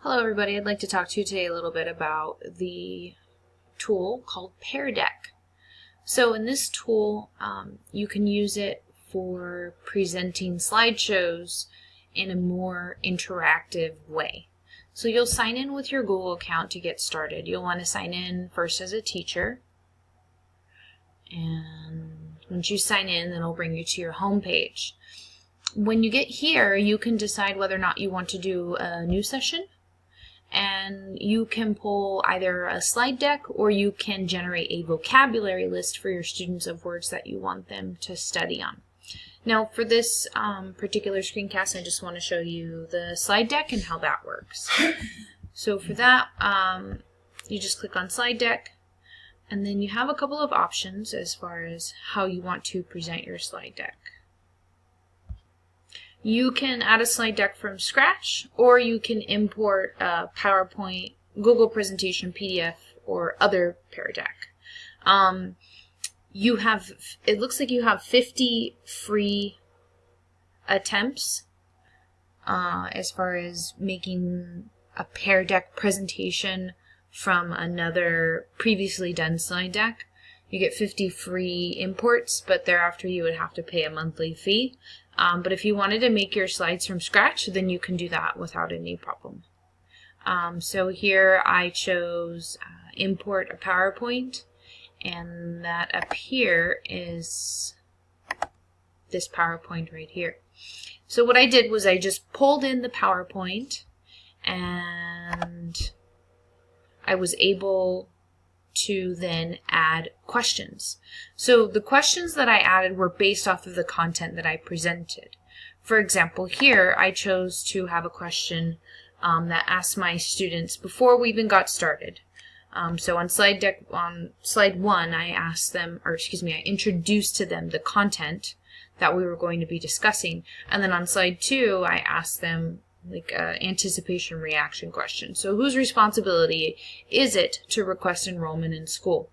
Hello everybody, I'd like to talk to you today a little bit about the tool called Pear Deck. So in this tool, you can use it for presenting slideshows in a more interactive way. So you'll sign in with your Google account to get started. You'll want to sign in first as a teacher, and once you sign in, then it'll bring you to your home page. When you get here, you can decide whether or not you want to do a new session, and you can pull either a slide deck or you can generate a vocabulary list for your students of words that you want them to study on. Now for this particular screencast, I just want to show you the slide deck and how that works. So for that, you just click on slide deck, and then you have a couple of options as far as how you want to present your slide deck. You can add a slide deck from scratch, or you can import a PowerPoint, Google presentation, PDF, or other Pear Deck. It looks like you have 50 free attempts as far as making a Pear Deck presentation from another previously done slide deck. You get 50 free imports, but thereafter you would have to pay a monthly fee. But if you wanted to make your slides from scratch, then you can do that without any problem. So here I chose import a PowerPoint, and that up here is this PowerPoint right here. So what I did was I just pulled in the PowerPoint, and I was able to then add questions. So the questions that I added were based off of the content that I presented. For example, here I chose to have a question that asked my students before we even got started. So on slide 1, I asked them, I introduced to them the content that we were going to be discussing, and then on slide 2, I asked them like anticipation reaction question. So whose responsibility is it to request enrollment in school?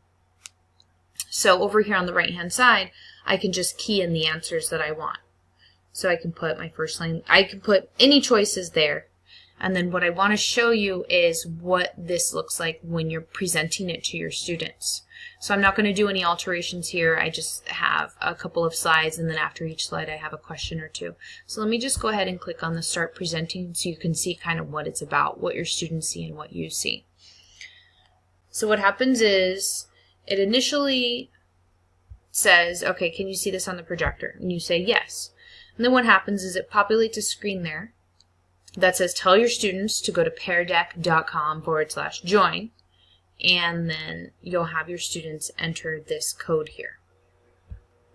So over here on the right hand side, I can just key in the answers that I want. So I can put my first line, I can put any choices there. And then what I want to show you is what this looks like when you're presenting it to your students. So I'm not going to do any alterations here. I just have a couple of slides, and then after each slide I have a question or two. So let me just go ahead and click on the Start Presenting so you can see kind of what it's about, what your students see and what you see. So what happens is it initially says, okay, can you see this on the projector? And you say yes. And then what happens is it populates a screen there that says tell your students to go to peardeck.com/join. And then you'll have your students enter this code here.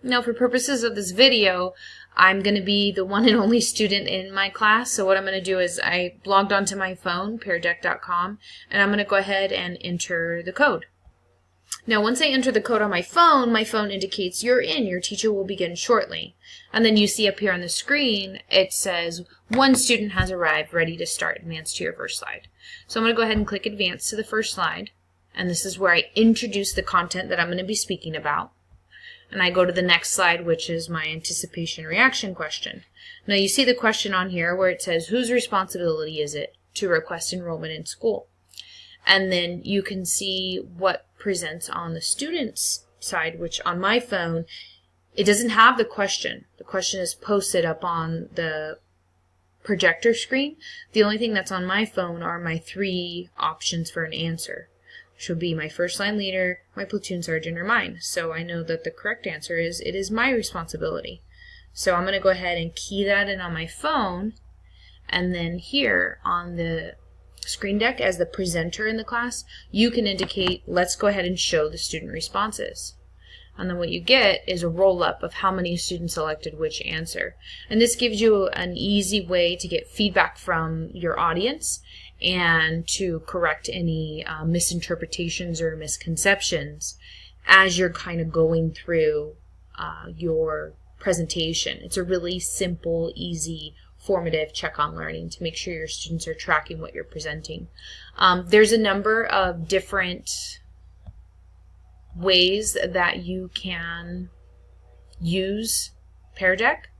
Now for purposes of this video, I'm going to be the one and only student in my class, so what I'm going to do is I logged onto my phone, peardeck.com, and I'm going to go ahead and enter the code. Now once I enter the code on my phone indicates you're in, your teacher will begin shortly. And then you see up here on the screen, it says one student has arrived, ready to start, advance to your first slide. So I'm going to go ahead and click advance to the first slide. And this is where I introduce the content that I'm going to be speaking about. And I go to the next slide, which is my anticipation reaction question. Now you see the question on here where it says, whose responsibility is it to request enrollment in school? And then you can see what presents on the student's side, which on my phone, it doesn't have the question. The question is posted up on the projector screen. The only thing that's on my phone are my 3 options for an answer. Should be my first line leader, my platoon sergeant, or mine. So I know that the correct answer is it is my responsibility. So I'm going to go ahead and key that in on my phone, and then here on the screen deck as the presenter in the class, you can indicate let's go ahead and show the student responses. And then what you get is a roll-up of how many students selected which answer. And this gives you an easy way to get feedback from your audience and to correct any misinterpretations or misconceptions as you're kind of going through your presentation. It's a really simple, easy, formative check on learning to make sure your students are tracking what you're presenting. There's a number of different ways that you can use Pear Deck.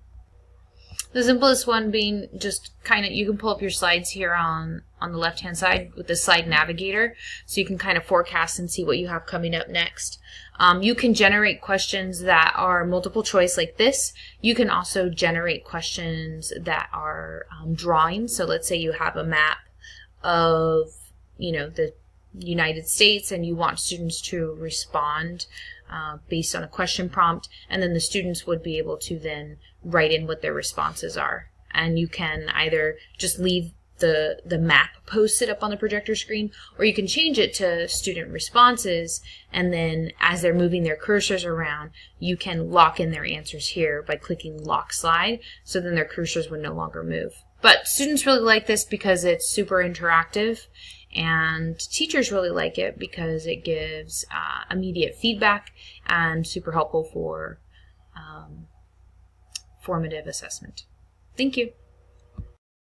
The simplest one being just kind of, you can pull up your slides here on the left-hand side with the slide navigator, so you can kind of forecast and see what you have coming up next. You can generate questions that are multiple choice like this. You can also generate questions that are drawings. So let's say you have a map of, the United States, and you want students to respond based on a question prompt, and then the students would be able to then write in what their responses are. And you can either just leave the map posted up on the projector screen, or you can change it to student responses, and then as they're moving their cursors around, you can lock in their answers here by clicking lock slide, so then their cursors would no longer move. But students really like this because it's super interactive, and teachers really like it because it gives immediate feedback and super helpful for formative assessment. Thank you.